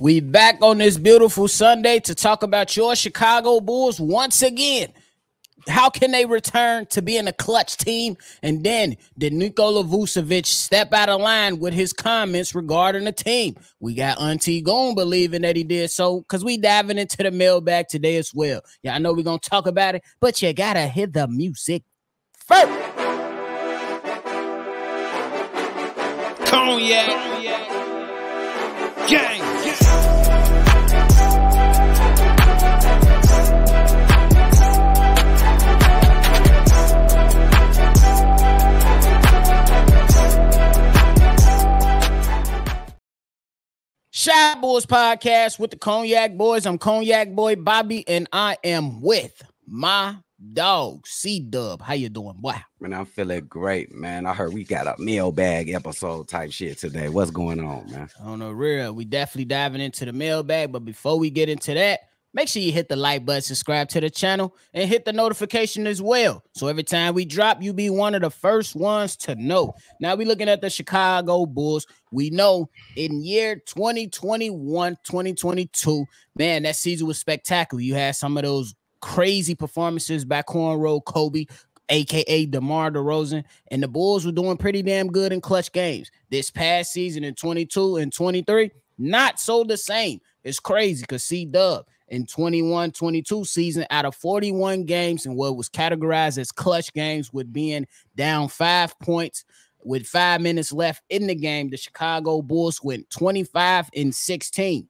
We back on this beautiful Sunday to talk about your Chicago Bulls once again. How can they return to being a clutch team? And then did Nikola Vucevic step out of line with his comments regarding the team? We got Auntie Corner believing that he did so because we diving into the mailbag today as well. Yeah, I know we're going to talk about it, but you got to hear the music first. Cognac. Gang. Shy Boys Podcast with the Cognac Boys. I'm Cognac Boy Bobby, and I am with my dog, CDubb. How you doing, boy? Man, I'm feeling great, man. I heard we got a mailbag episode type shit today. What's going on, man? On the real, we definitely diving into the mailbag, but before we get into that, make sure you hit the like button, subscribe to the channel, and hit the notification as well. So every time we drop, you be one of the first ones to know. Now we looking at the Chicago Bulls. We know in year 2021, 2022, man, that season was spectacular. You had some of those crazy performances by Cornrow Kobe, aka DeMar DeRozan, and the Bulls were doing pretty damn good in clutch games. This past season in 22 and 23, not so the same. It's crazy because CDubb in 21-22 season, out of 41 games and what was categorized as clutch games, with being down 5 points with 5 minutes left in the game, the Chicago Bulls went 25 and 16.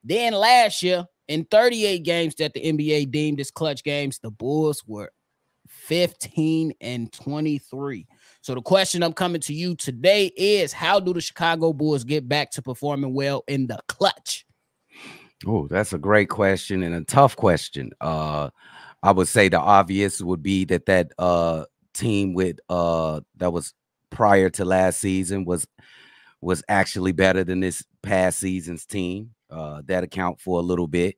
Then last year, in 38 games that the NBA deemed as clutch games, the Bulls were 15 and 23. So the question I'm coming to you today is, how do the Chicago Bulls get back to performing well in the clutch? Oh, that's a great question and a tough question. I would say the obvious would be that team with that was prior to last season was actually better than this past season's team. That account for a little bit.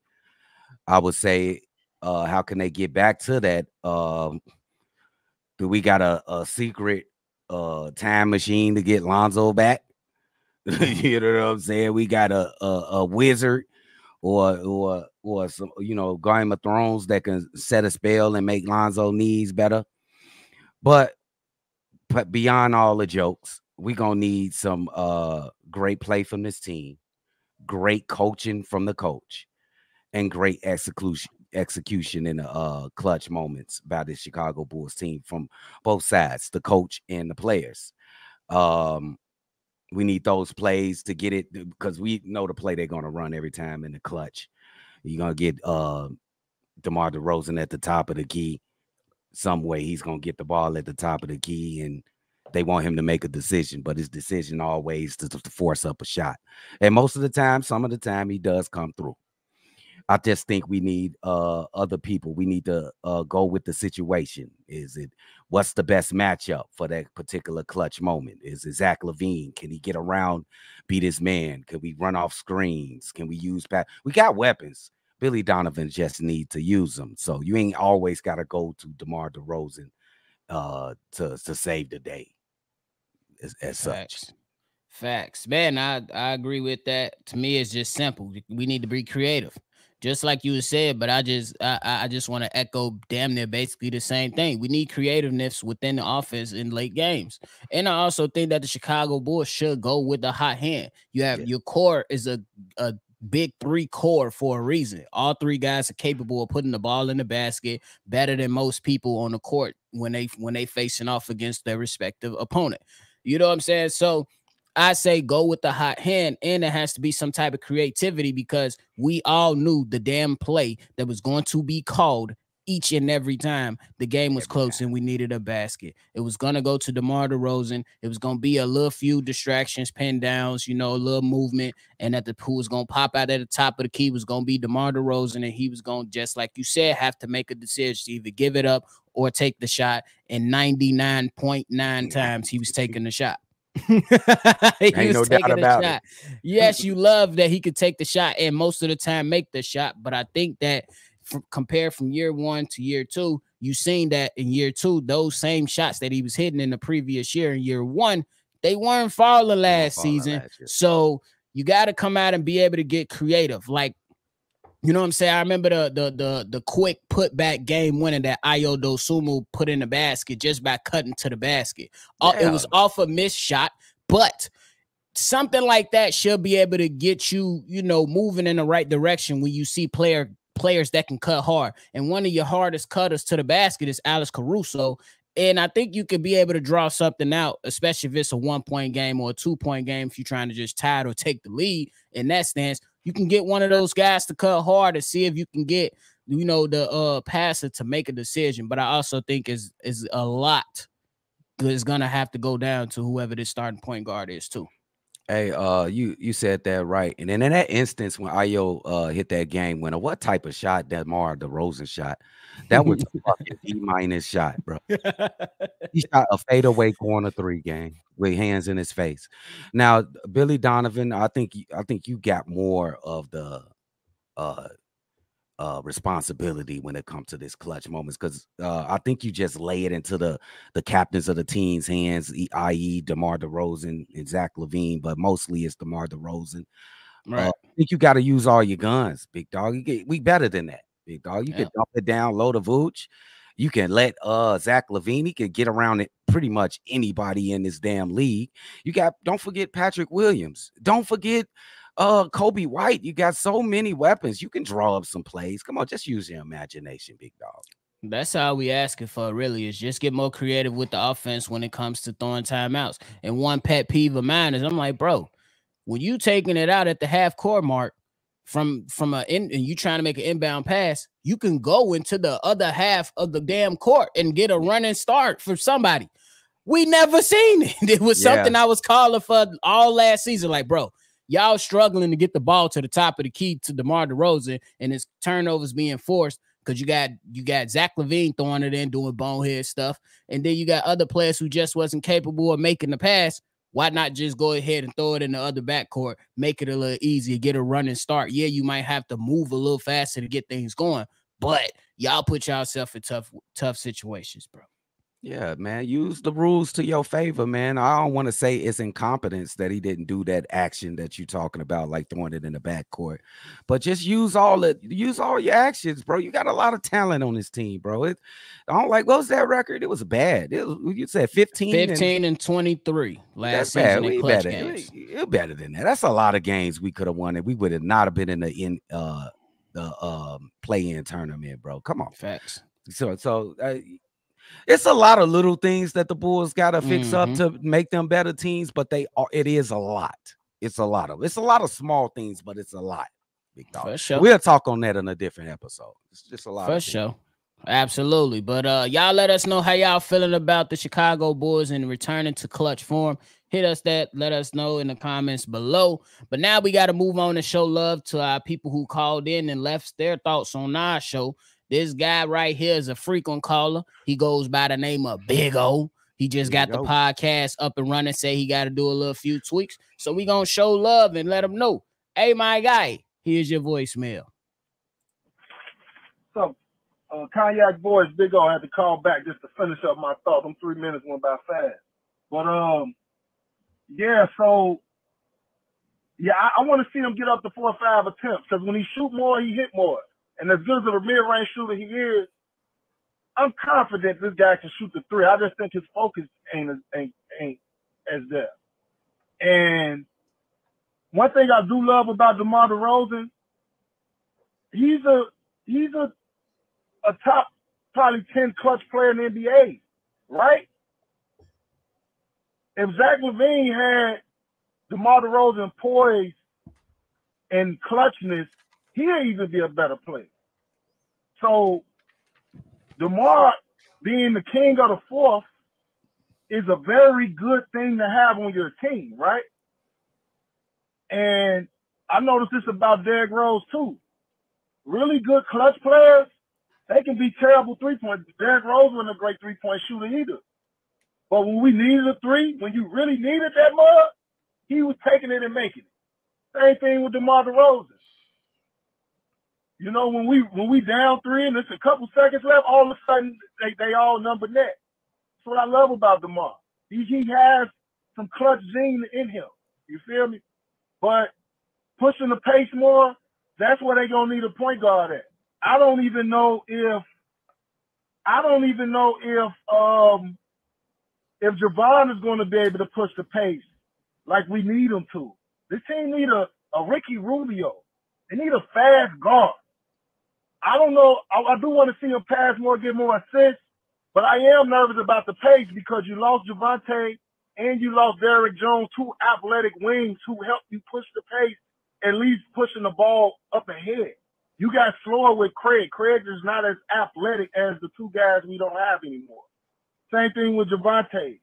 I would say, how can they get back to that? Do we got a secret time machine to get Lonzo back? You know what I'm saying? We got a wizard or some, Game of Thrones that can set a spell and make Lonzo knees better. But beyond all the jokes, we're gonna need some great play from this team, great coaching from the coach, and great execution in the clutch moments by the Chicago Bulls team from both sides, the coach and the players. We need those plays to get it, because we know the play they're going to run every time in the clutch. You're going to get DeMar DeRozan at the top of the key. Some way he's going to get the ball at the top of the key, and they want him to make a decision, but his decision always to force up a shot. And most of the time, some of the time, he does come through. I just think we need other people. We need to go with the situation. What's the best matchup for that particular clutch moment? Is it Zach LaVine? Can he get around, beat his man? Can we run off screens? Can we use back? We got weapons. Billy Donovan just need to use them. So you ain't always got to go to DeMar DeRozan to save the day as such. Facts. Man, I agree with that. To me, it's just simple. We need to be creative. Just like you said, but I just want to echo damn near basically the same thing. We need creativeness within the offense in late games. And I also think that the Chicago Bulls should go with the hot hand. You have your core is a big three core for a reason. All three guys are capable of putting the ball in the basket better than most people on the court when they facing off against their respective opponent. You know what I'm saying? So I say go with the hot hand, and it has to be some type of creativity, because we all knew the damn play that was going to be called each and every time the game was close and we needed a basket. It was going to go to DeMar DeRozan. It was going to be a little few distractions, pin downs, a little movement, and that the pool was going to pop out at the top of the key was going to be DeMar DeRozan, and he was going to, just like you said, have to make a decision to either give it up or take the shot, and 99.9 times he was taking the shot. Ain't no doubt about it. Yes, you love that he could take the shot and most of the time make the shot, but I think that compared from year one to year two, you seen that in year two, those same shots that he was hitting in the previous year, in year one, they weren't falling last season. So you got to come out and be able to get creative. Like, you know what I'm saying? I remember the quick putback game winner that Ayo Dosunmu put in the basket just by cutting to the basket. It was off a missed shot, but something like that should be able to get you, you know, moving in the right direction when you see players that can cut hard. And one of your hardest cutters to the basket is Alex Caruso. And I think you could be able to draw something out, especially if it's a 1-point game or a 2-point game. If you're trying to just tie it or take the lead in that stance, you can get one of those guys to cut hard and see if you can get, you know, the passer to make a decision. But I also think is a lot is gonna have to go down to whoever this starting point guard is too. Hey, you said that right. And then in that instance when Ayo hit that game winner, what type of shot that DeMar DeRozan shot? That was a fucking D- shot, bro. He shot a fadeaway corner 3 game with hands in his face. Now, Billy Donovan, I think you got more of the responsibility when it comes to this clutch moments, because I think you just lay it into the captains of the team's hands, i.e. DeMar DeRozan and Zach LaVine, but mostly it's DeMar DeRozan. Right. I think you got to use all your guns, big dog. We better than that, big dog. You can dump it down low to Vooch. You can let Zach LaVine, he could get around it pretty much anybody in this damn league. Don't forget Patrick Williams. Don't forget Kobe White. You got so many weapons. You can draw up some plays. Come on, just use your imagination, big dog. That's all we asking for, really, is just get more creative with the offense when it comes to throwing timeouts. And one pet peeve of mine is I'm like, bro, when you taking it out at the half court mark from and you trying to make an inbound pass, you can go into the other half of the damn court and get a running start for somebody. We never seen it. It was something I was calling for all last season. Like, bro, y'all struggling to get the ball to the top of the key to DeMar DeRozan, and his turnovers being forced because you got Zach LaVine throwing it in, doing bonehead stuff, and then you got other players who just wasn't capable of making the pass. Why not just go ahead and throw it in the other backcourt, make it a little easier, get a running start? Yeah, you might have to move a little faster to get things going, but y'all put yourself in tough situations, bro. Yeah, man, use the rules to your favor, man. I don't want to say it's incompetence that he didn't do that action that you're talking about, like throwing it in the backcourt, but just use all your actions, bro. You got a lot of talent on this team, bro. I don't like, what was that record? It was bad. You said 15 and 23 last season. Bad. In clutch games. You're better than that. That's a lot of games we could have won, and we would have not been in the play-in tournament, bro. Come on, facts. So it's a lot of little things that the Bulls got to fix up to make them better teams, but it is a lot. It's a lot of small things, but it's a lot. Big dog. For sure. We'll talk on that in a different episode. It's just a lot. For sure. Absolutely. But y'all let us know how y'all feeling about the Chicago Bulls and returning to clutch form. Let us know in the comments below. But now we got to move on and show love to our people who called in and left their thoughts on our show. This guy right here is a frequent caller. He goes by the name of Big O. He just got the podcast up and running, say he got to do a little few tweaks. So we going to show love and let him know. Hey, my guy, here's your voicemail. So, Cognac Boys, Big O, had to call back just to finish up my thought. Them 3 minutes went by fast. But, I want to see him get up to 4 or 5 attempts, because when he shoot more, he hit more. And as good as a mid-range shooter he is, I'm confident this guy can shoot the 3. I just think his focus ain't as there. And one thing I do love about DeMar DeRozan, he's a top probably 10 clutch player in the NBA, right? If Zach LaVine had DeMar DeRozan poise and clutchness, he'll even be a better player. So DeMar being the king of the fourth is a very good thing to have on your team, right? And I noticed this about Derrick Rose too. Really good clutch players, they can be terrible three-point. Derrick Rose wasn't a great three-point shooter either. But when we needed a 3, when you really needed that mud, he was taking it and making it. Same thing with DeMar DeRozan. You know, when we down 3 and there's a couple seconds left, all of a sudden they all number net. That's what I love about DeMar. He has some clutch zing in him. You feel me? But pushing the pace more, that's where they're gonna need a point guard at. I don't even know if Javon is going to be able to push the pace like we need him to. This team need a Ricky Rubio. They need a fast guard. I don't know. I do want to see him pass more, get more assists, but I am nervous about the pace because you lost Javonte and you lost Derrick Jones, two athletic wings who helped you push the pace, at least pushing the ball up ahead. You got slower with Craig. Craig is not as athletic as the two guys we don't have anymore. Same thing with Javonte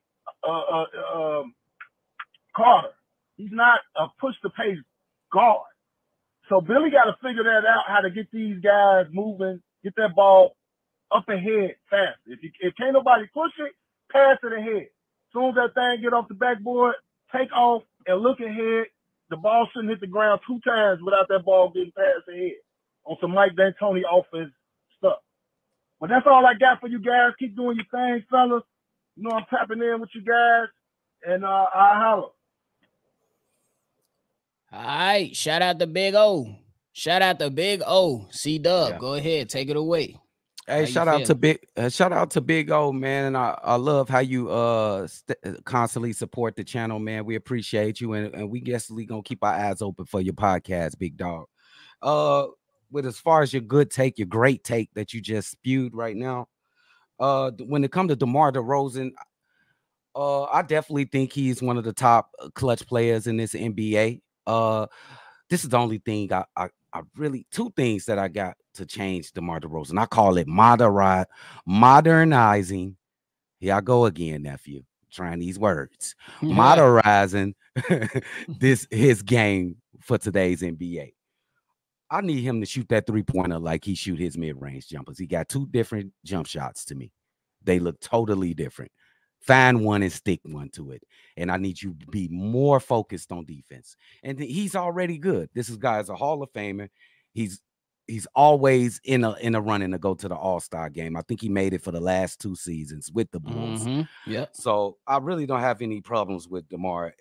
Carter. He's not a push-the-pace guard. So Billy got to figure that out, how to get these guys moving, get that ball up ahead fast. If can't nobody push it, pass it ahead. As soon as that thing get off the backboard, take off and look ahead. The ball shouldn't hit the ground 2 times without that ball getting passed ahead on some Mike D'Antoni offense stuff. But that's all I got for you guys. Keep doing your thing, fellas. You know I'm tapping in with you guys, and I'll holler. All right, shout out to Big O. Shout out to Big O. CDubb, go ahead, take it away. Hey, shout out to Big O, man. And I love how you constantly support the channel, man. We appreciate you, and we definitely gonna keep our eyes open for your podcast, big dog. With as far as your good take, your great take that you just spewed right now, when it comes to DeMar DeRozan, I definitely think he's one of the top clutch players in this NBA. This is the only thing I really, 2 things that I got to change DeMar DeRozan. I call it modernizing. Here I go again, nephew, trying these words. Modernizing his game for today's NBA. I need him to shoot that 3-pointer like he shoot his mid-range jumpers. He got 2 different jump shots to me. They look totally different. Find one and stick one to it. And I need you to be more focused on defense. And he's already good. This guy is a Hall of Famer. He's always in a running to go to the All-Star game. I think he made it for the last 2 seasons with the Bulls. Yeah. So I really don't have any problems with DeMar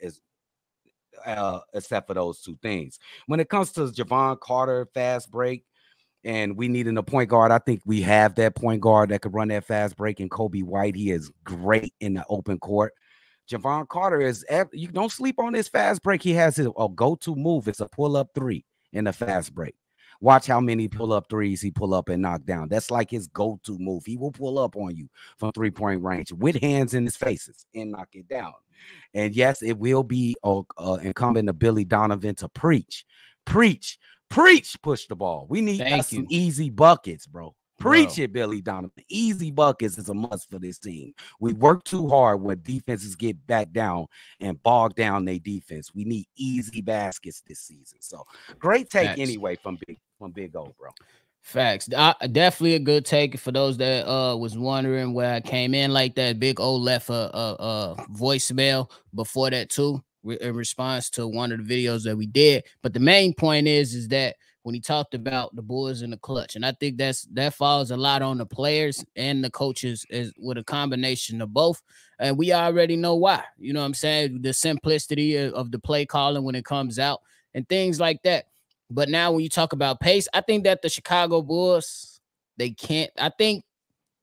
except for those 2 things. When it comes to Javon Carter, fast break, and we needing a point guard, I think we have that point guard that could run that fast break. And Kobe White, he is great in the open court. Javon Carter you don't sleep on his fast break. He has a go-to move. It's a pull-up 3 in the fast break. Watch how many pull-up 3s he pull up and knock down. That's like his go-to move. He will pull up on you from 3-point range with hands in his faces and knock it down. And yes, it will be incumbent to Billy Donovan to preach, push the ball. We need some easy buckets, bro. Preach it, Billy Donovan. Easy buckets is a must for this team. We work too hard when defenses get back down and bog down their defense. We need easy baskets this season. So great take anyway from Big O, bro. Facts. Definitely a good take for those that was wondering where I came in like that. Big O left a voicemail before that too, in response to one of the videos that we did. But the main point is that when he talked about the Bulls in the clutch, and I think that falls a lot on the players and the coaches with a combination of both. And we already know why. You know what I'm saying? The simplicity of the play calling when it comes out and things like that. But now when you talk about pace, I think that the Chicago Bulls, I think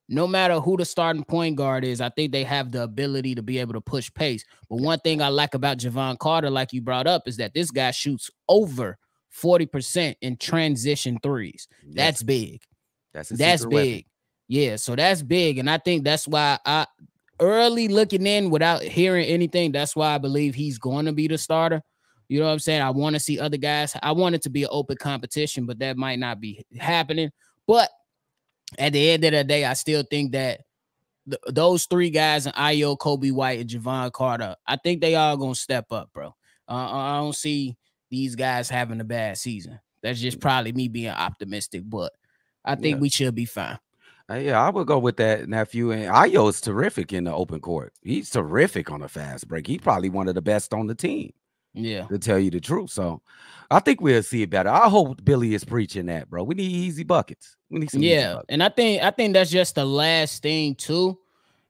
no matter who the starting point guard is, I think they have the ability to be able to push pace. But one thing I like about Javon Carter, like you brought up, is that this guy shoots over 40% in transition 3s. Yes. That's big. That's big. Weapon. Yeah, so that's big. And I think that's why early looking in without hearing anything, that's why I believe he's going to be the starter. You know what I'm saying? I want to see other guys. I want it to be an open competition, but that might not be happening. But at the end of the day, I still think that those 3 guys, Ayo, Kobe White, and Javon Carter, I think they all going to step up, bro. I don't see these guys having a bad season. That's just probably me being optimistic, but I think we should be fine. Yeah, I would go with that, nephew. And Ayo is terrific in the open court. He's terrific on a fast break. He's probably one of the best on the team. Yeah, to tell you the truth. So I think we'll see it better. I hope Billy is preaching that, bro. We need easy buckets. We need some easy buckets. And I think that's just the last thing too,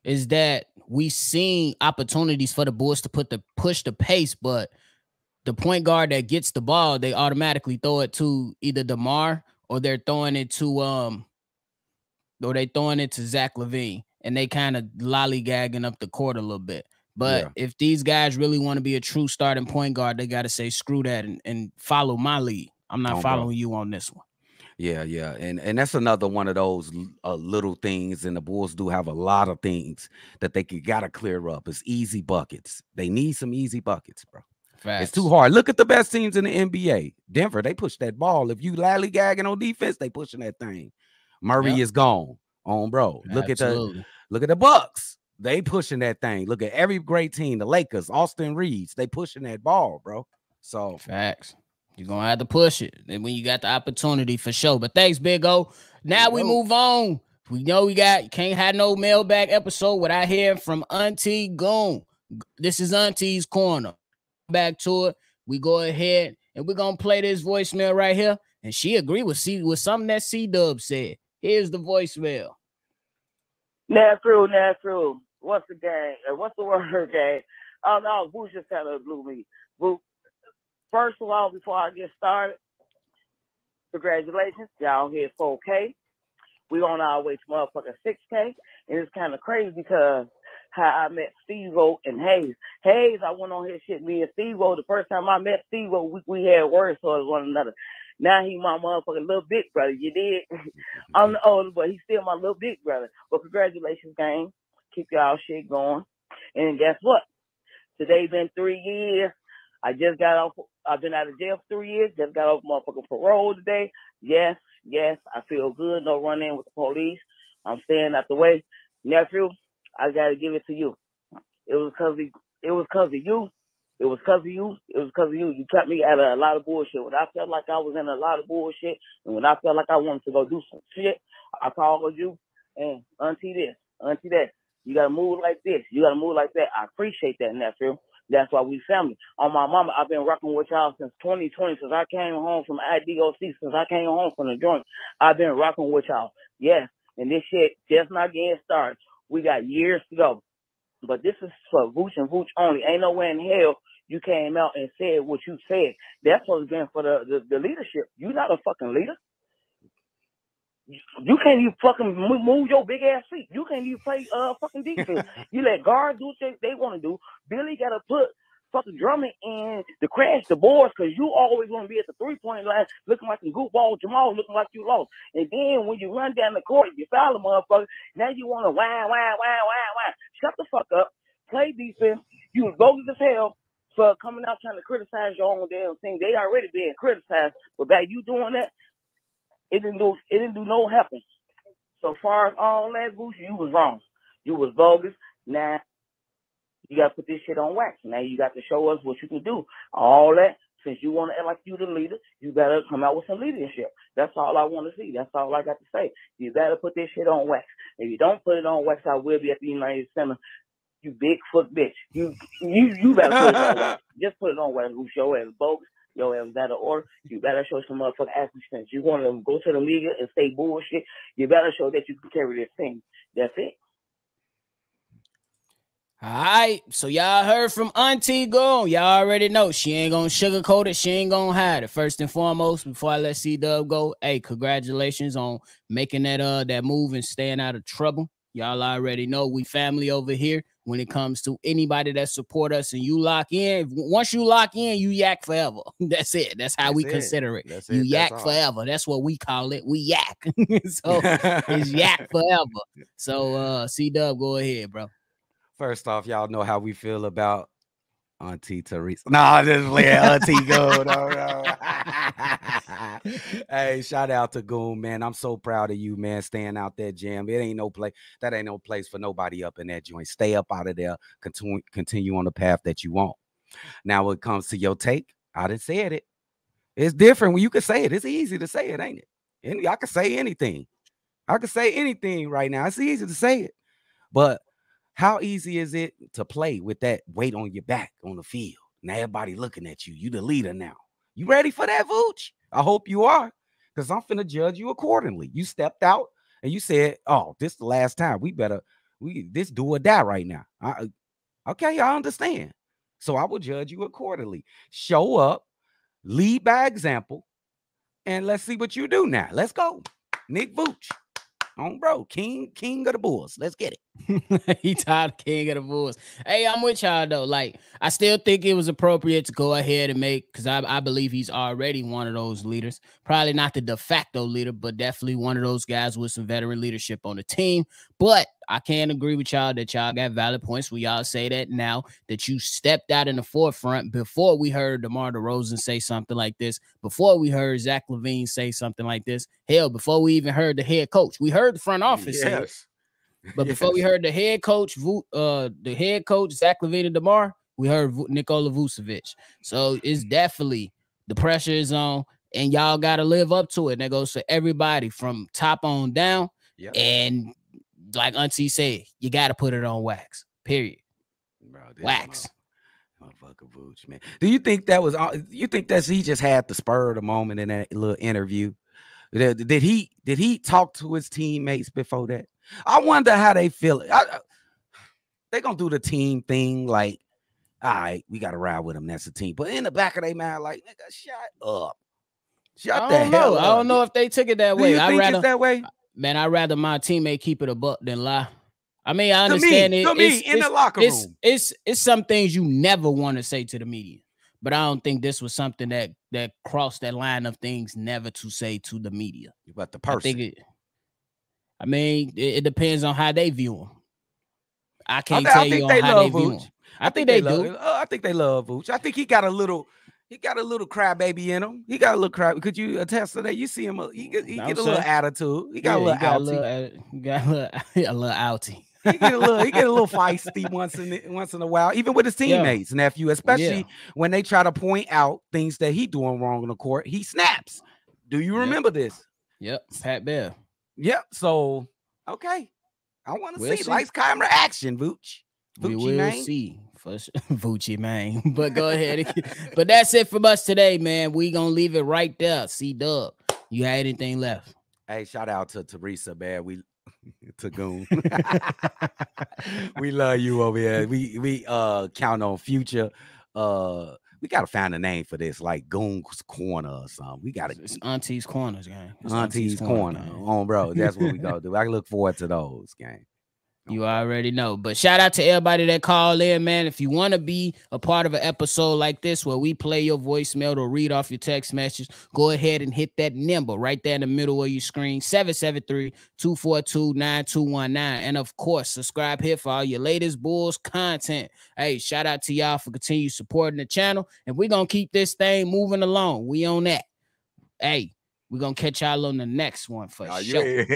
is that we seen opportunities for the Bulls to push the pace, but the point guard that gets the ball, they automatically throw it to either DeMar or they're throwing it to Zach LaVine, and they kind of lollygagging up the court a little bit. But if these guys really want to be a true starting point guard, they got to say screw that and follow my lead. I'm not following you on this one. Yeah, and that's another one of those little things, and the Bulls do have a lot of things that they gotta clear up. It's easy buckets. They need some easy buckets, bro. Facts. It's too hard. Look at the best teams in the NBA. Denver, they push that ball. If you lollygagging on defense, they pushing that thing. Murray is gone on, bro. Look at the Bucks. They pushing that thing. Look at every great team. The Lakers, Austin Reeves, they pushing that ball, bro. So facts. You're gonna have to push it. And when you got the opportunity, for sure. But thanks, Big O. Now we move on. We know we can't have no mailbag episode without hearing from Auntie Goon. This is Auntie's Corner. Back to it. We go ahead and we're gonna play this voicemail right here. And she agreed with something that CDubb said. Here's the voicemail. Natural. What's the gang? What's the word, gang? Oh, no, Boosh just kind of blew me. Boo. First of all, before I get started, congratulations. Y'all hit 4K. We on our way to motherfucking 6K. And it's kind of crazy because how I met Steve-O and Hayes. Hayes, I went on his shit. Me and Steve-O, the first time I met Steve-O, we had words towards one another. Now he my motherfucking little big brother. You did? I'm the older, but he's still my little big brother. But congratulations, gang. Keep y'all shit going. And guess what? Today been 3 years. I just got off. I've been out of jail for 3 years. Just got off motherfucking parole today. Yes. I feel good. No run in with the police. I'm staying out the way. Nephew, I gotta give it to you. It was because of you. It was because of you. You kept me out of a lot of bullshit. When I felt like I was in a lot of bullshit, and when I felt like I wanted to go do some shit, I called you and auntie this, auntie that. You gotta move like this. You gotta move like that. I appreciate that, nephew. That's why we family. On my mama, I've been rocking with y'all since 2020, since I came home from IDOC, since I came home from the joint. I've been rocking with y'all. Yes, and this shit just not getting started. We got years to go. But this is for Vooch and Vooch only. Ain't nowhere in hell you came out and said what you said. That's what's been for the leadership. You're not a fucking leader. You can't even fucking move your big ass feet. You can't even play fucking defense. You let guards do what they want to do. Billy got to put fucking Drummond in to crash the boards because you always want to be at the 3-point line looking like a goofball. Jamal looking like you lost. And then when you run down the court, you foul a motherfucker. Now you want to whine. Shut the fuck up. Play defense. You was bogus as hell for coming out trying to criticize your own damn thing. They already being criticized. But by you doing that, it didn't do no helping. So far as all that, Boosh, you was wrong. You was bogus. Now you got to put this shit on wax. Now you got to show us what you can do. All that, since you want to act like you the leader, you better come out with some leadership. That's all I want to see. That's all I got to say. You better put this shit on wax. If you don't put it on wax, I will be at the United Center. You big foot bitch. You better put it on wax. Just put it on wax. Boosh, your ass bogus. Yo, it was out of order. You better show some motherfucking action sense. You want to go to the media and say bullshit. You better show that you can carry this thing. That's it. All right. So y'all heard from Auntie Goon. Y'all already know she ain't gonna sugarcoat it. She ain't gonna hide it. First and foremost, before I let CDubb go, hey, congratulations on making that move and staying out of trouble. Y'all already know we family over here. When it comes to anybody that support us and you lock in, once you lock in, you yak forever. That's it. That's how we consider it. You yak forever. That's what we call it. We yak. So it's yak forever. So CDubb, go ahead, bro. First off, y'all know how we feel about Auntie Teresa. No, just playing Auntie Goon. No. Hey, shout out to Goon, man. I'm so proud of you, man, staying out there, jam. It ain't no place. That ain't no place for nobody up in that joint. Stay up out of there. Continue on the path that you want. Now, when it comes to your take, I done said it. It's different when you can say it. It's easy to say it, ain't it? And I can say anything. I can say anything right now. It's easy to say it. But how easy is it to play with that weight on your back on the field? Now everybody looking at you. You the leader now. You ready for that, Vooch? I hope you are, because I'm finna judge you accordingly. You stepped out and you said, oh, this is the last time. We this do or die right now. Okay, I understand. So I will judge you accordingly. Show up, lead by example, and let's see what you do now. Let's go. Nick Vooch. On bro, king of the Bulls. Let's get it. He tired of king of the Bulls. Hey, I'm with y'all though. Like, I still think it was appropriate to go ahead and make, because I believe he's already one of those leaders. Probably not the de facto leader, but definitely one of those guys with some veteran leadership on the team. But I can agree with y'all that y'all got valid points where y'all say that now that you stepped out in the forefront before we heard DeMar DeRozan say something like this, before we heard Zach LaVine say something like this. Hell, before we even heard the head coach. We heard the front office say it. But before we heard the head coach, Zach LaVine and DeMar, we heard Nikola Vucevic. So it's definitely the pressure is on, and y'all got to live up to it. And that goes for everybody from top on down. Yep. And like Auntie said, you got to put it on wax. Period. Bro, wax. Motherfucker Vooch, man. Do you think that was? You think that he just had the spur of the moment in that little interview? Did he talk to his teammates before that? I wonder how they feel. They gonna do the team thing, like, all right, we gotta ride with them. That's a team. But in the back of their mind, like, nigga, shut up. Shut the hell up. I don't know if they took it that way. Do you think it's that way? Man, I'd rather my teammate keep it a buck than lie. I mean, I understand it. To me, in the locker room. It's some things you never want to say to the media. But I don't think this was something that crossed that line of things never to say to the media. But the person. It depends on how they view him. I can't tell tell you on how they view him. I think they do. I think they love Vooch. I think he got a little crybaby in him. He got a little cry. Could you attest to that? You see him, he get a little attitude. He got a little outie. He got a little outie. He get a little feisty once in a while, even with his teammates, nephew, especially when they try to point out things that he doing wrong on the court. He snaps. Do you remember this? Yep, Pat Bear. Yep. So okay, I want to see lights, camera, action, Vooch. We will see for Vucci, man. But go ahead. But that's it from us today, man. We gonna leave it right there. CDubb, you had anything left? Hey, shout out to Teresa, man. To Goon. We love you over here. We count on Future. We gotta find a name for this, like Goon's Corner or something. We gotta. It's Aunties Corners, gang. Aunties Corner, bro. That's what we gonna do. I look forward to those, gang. You already know. But shout out to everybody that called in, man. If you want to be a part of an episode like this where we play your voicemail or read off your text message, go ahead and hit that number right there in the middle of your screen, 773-242-9219. And of course, subscribe here for all your latest Bulls content. Hey, shout out to y'all for continue supporting the channel. And we're going to keep this thing moving along. We on that. Hey. We're going to catch y'all on the next one for sure.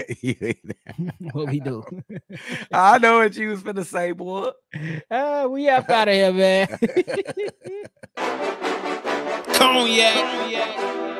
What we do? I know what you was finna say, boy. We up out of here, man. Cognac.